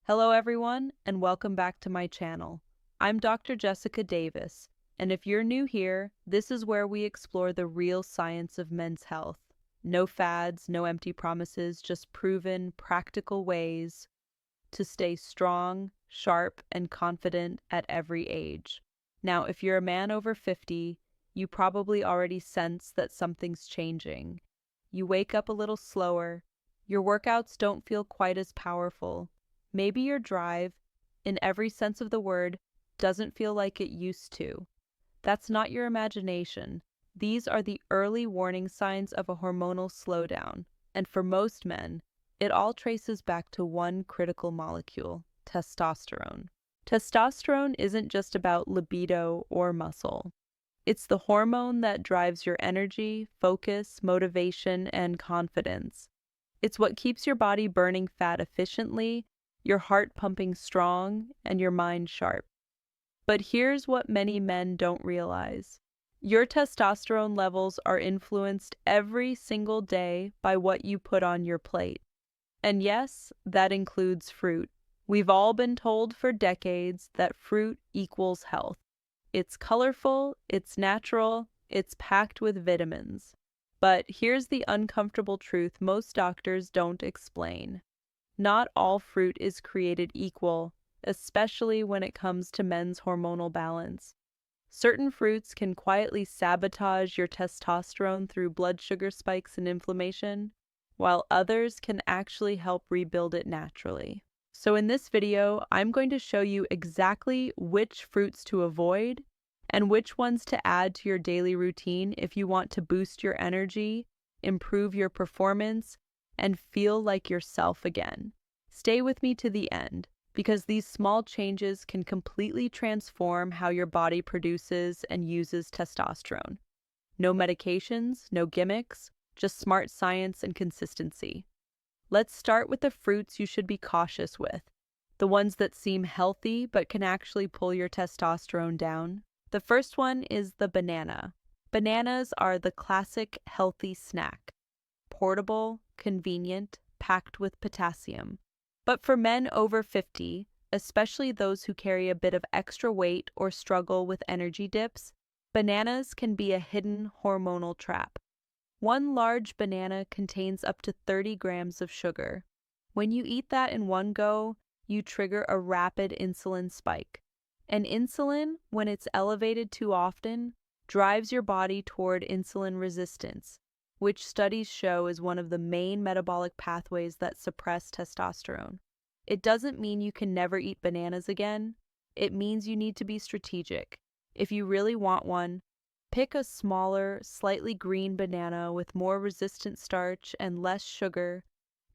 Hello everyone, and welcome back to my channel. I'm Dr. Jessica Davis, and if you're new here, this is where we explore the real science of men's health. No fads, no empty promises, just proven, practical ways to stay strong, sharp, and confident at every age. Now, if you're a man over 50, you probably already sense that something's changing. You wake up a little slower, your workouts don't feel quite as powerful. Maybe your drive, in every sense of the word, doesn't feel like it used to. That's not your imagination. These are the early warning signs of a hormonal slowdown. And for most men, it all traces back to one critical molecule, testosterone. Testosterone isn't just about libido or muscle. It's the hormone that drives your energy, focus, motivation, and confidence. It's what keeps your body burning fat efficiently, your heart pumping strong, and your mind sharp. But here's what many men don't realize. Your testosterone levels are influenced every single day by what you put on your plate. And yes, that includes fruit. We've all been told for decades that fruit equals health. It's colorful, it's natural, it's packed with vitamins. But here's the uncomfortable truth most doctors don't explain. Not all fruit is created equal, especially when it comes to men's hormonal balance. Certain fruits can quietly sabotage your testosterone through blood sugar spikes and inflammation, while others can actually help rebuild it naturally. So in this video, I'm going to show you exactly which fruits to avoid and which ones to add to your daily routine if you want to boost your energy, improve your performance, and feel like yourself again. Stay with me to the end, because these small changes can completely transform how your body produces and uses testosterone. No medications, no gimmicks, just smart science and consistency. Let's start with the fruits you should be cautious with, the ones that seem healthy but can actually pull your testosterone down. The first one is the banana. Bananas are the classic healthy snack. Portable, convenient, packed with potassium. But for men over 50, especially those who carry a bit of extra weight or struggle with energy dips, bananas can be a hidden hormonal trap. One large banana contains up to 30 grams of sugar. When you eat that in one go, you trigger a rapid insulin spike. And insulin, when it's elevated too often, drives your body toward insulin resistance, which studies show is one of the main metabolic pathways that suppress testosterone. It doesn't mean you can never eat bananas again. It means you need to be strategic. If you really want one, pick a smaller, slightly green banana with more resistant starch and less sugar,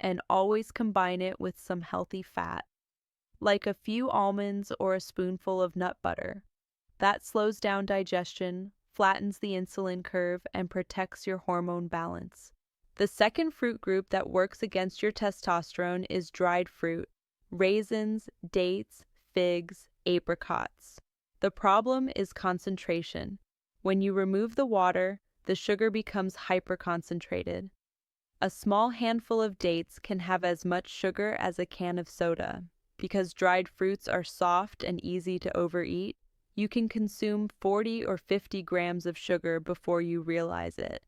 and always combine it with some healthy fat, like a few almonds or a spoonful of nut butter. That slows down digestion, flattens the insulin curve, and protects your hormone balance. The second fruit group that works against your testosterone is dried fruit, raisins, dates, figs, apricots. The problem is concentration. When you remove the water, the sugar becomes hyperconcentrated. A small handful of dates can have as much sugar as a can of soda. Because dried fruits are soft and easy to overeat, you can consume 40 or 50 grams of sugar before you realize it.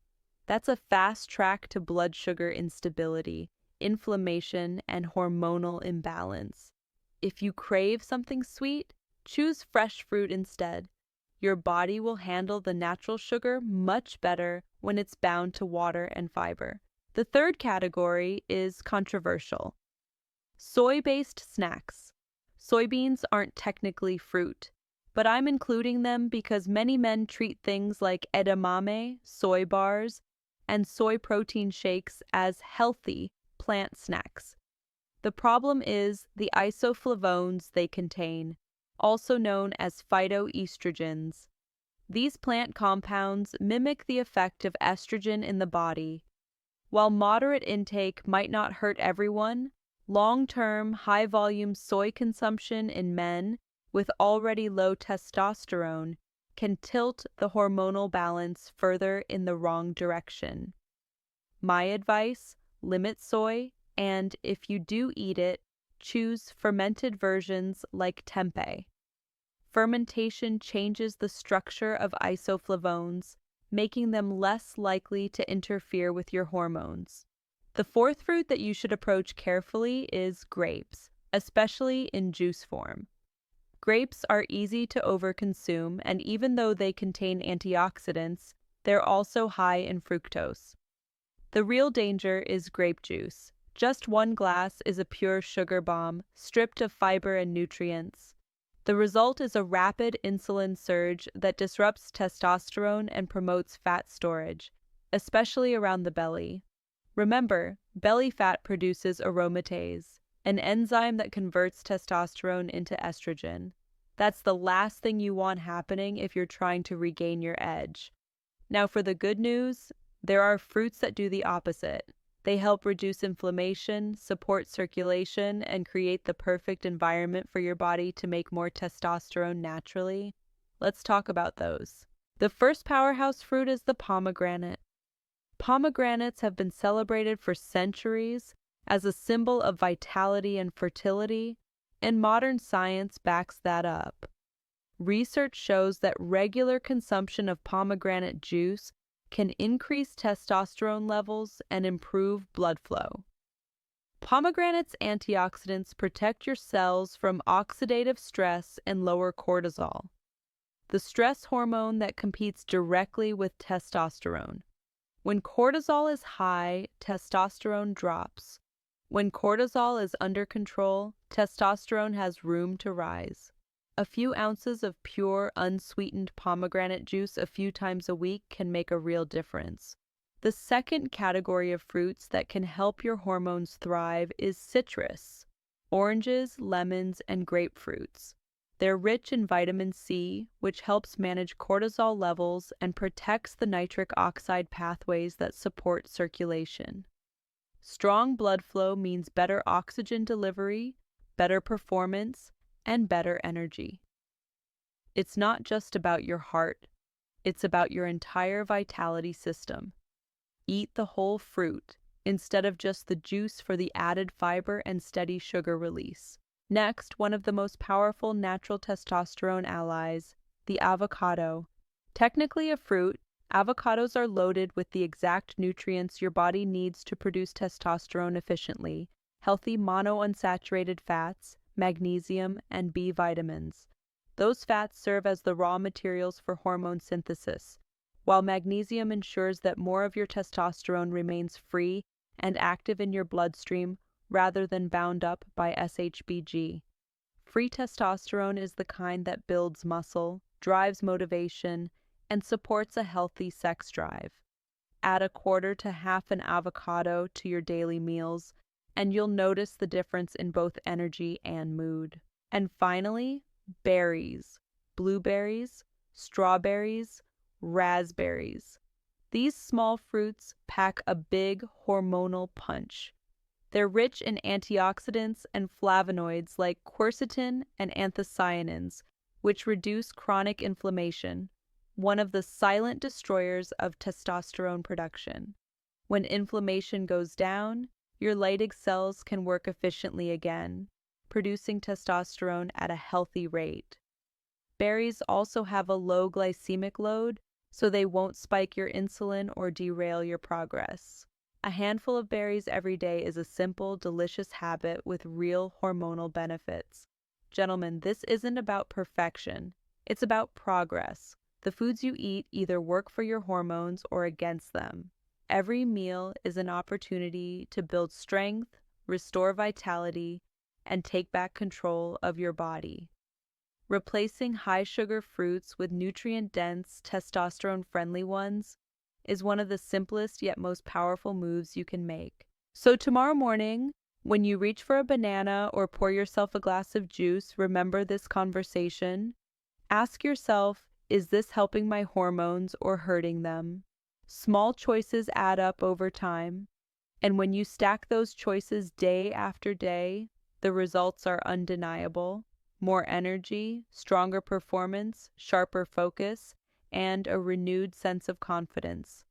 That's a fast track to blood sugar instability, inflammation, and hormonal imbalance. If you crave something sweet, choose fresh fruit instead. Your body will handle the natural sugar much better when it's bound to water and fiber. The third category is controversial. Soy-based snacks. Soybeans aren't technically fruit, but I'm including them because many men treat things like edamame, soy bars, and soy protein shakes as healthy plant snacks. The problem is the isoflavones they contain, also known as phytoestrogens. These plant compounds mimic the effect of estrogen in the body. While moderate intake might not hurt everyone, long-term, high-volume soy consumption in men with already low testosterone can tilt the hormonal balance further in the wrong direction. My advice: limit soy, and if you do eat it, choose fermented versions like tempeh. Fermentation changes the structure of isoflavones, making them less likely to interfere with your hormones. The fourth fruit that you should approach carefully is grapes, especially in juice form. Grapes are easy to overconsume, and even though they contain antioxidants, they're also high in fructose. The real danger is grape juice. Just one glass is a pure sugar bomb, stripped of fiber and nutrients. The result is a rapid insulin surge that disrupts testosterone and promotes fat storage, especially around the belly. Remember, belly fat produces aromatase, an enzyme that converts testosterone into estrogen. That's the last thing you want happening if you're trying to regain your edge. Now for the good news, there are fruits that do the opposite. They help reduce inflammation, support circulation, and create the perfect environment for your body to make more testosterone naturally. Let's talk about those. The first powerhouse fruit is the pomegranate. Pomegranates have been celebrated for centuries as a symbol of vitality and fertility, and modern science backs that up. Research shows that regular consumption of pomegranate juice can increase testosterone levels and improve blood flow. Pomegranate's antioxidants protect your cells from oxidative stress and lower cortisol, the stress hormone that competes directly with testosterone. When cortisol is high, testosterone drops. When cortisol is under control, testosterone has room to rise. A few ounces of pure, unsweetened pomegranate juice a few times a week can make a real difference. The second category of fruits that can help your hormones thrive is citrus, oranges, lemons, and grapefruits. They're rich in vitamin C, which helps manage cortisol levels and protects the nitric oxide pathways that support circulation. Strong blood flow means better oxygen delivery, better performance, and better energy. It's not just about your heart, it's about your entire vitality system. Eat the whole fruit instead of just the juice for the added fiber and steady sugar release. Next, one of the most powerful natural testosterone allies, the avocado. Technically a fruit, avocados are loaded with the exact nutrients your body needs to produce testosterone efficiently: healthy monounsaturated fats, magnesium, and B vitamins. Those fats serve as the raw materials for hormone synthesis, while magnesium ensures that more of your testosterone remains free and active in your bloodstream rather than bound up by SHBG. Free testosterone is the kind that builds muscle, drives motivation, and supports a healthy sex drive. Add a quarter to half an avocado to your daily meals, and you'll notice the difference in both energy and mood. And finally, berries, blueberries, strawberries, raspberries. These small fruits pack a big hormonal punch. They're rich in antioxidants and flavonoids like quercetin and anthocyanins, which reduce chronic inflammation, one of the silent destroyers of testosterone production. When inflammation goes down, your Leydig cells can work efficiently again, producing testosterone at a healthy rate. Berries also have a low glycemic load, so they won't spike your insulin or derail your progress. A handful of berries every day is a simple, delicious habit with real hormonal benefits. Gentlemen, this isn't about perfection. It's about progress. The foods you eat either work for your hormones or against them. Every meal is an opportunity to build strength, restore vitality, and take back control of your body. Replacing high-sugar fruits with nutrient-dense, testosterone-friendly ones is one of the simplest yet most powerful moves you can make. So tomorrow morning, when you reach for a banana or pour yourself a glass of juice, remember this conversation. Ask yourself, is this helping my hormones or hurting them? Small choices add up over time, and when you stack those choices day after day, the results are undeniable. More energy, stronger performance, sharper focus, and a renewed sense of confidence.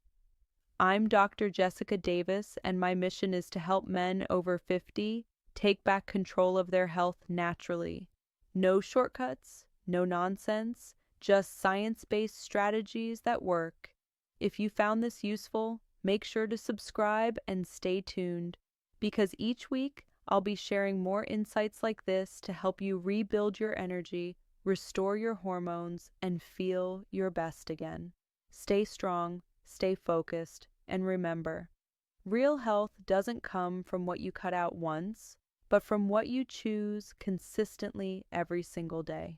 I'm Dr. Jessica Davis, and my mission is to help men over 50 take back control of their health naturally. No shortcuts, no nonsense, just science-based strategies that work. If you found this useful, make sure to subscribe and stay tuned, because each week I'll be sharing more insights like this to help you rebuild your energy, restore your hormones, and feel your best again. Stay strong, stay focused, and remember, real health doesn't come from what you cut out once, but from what you choose consistently every single day.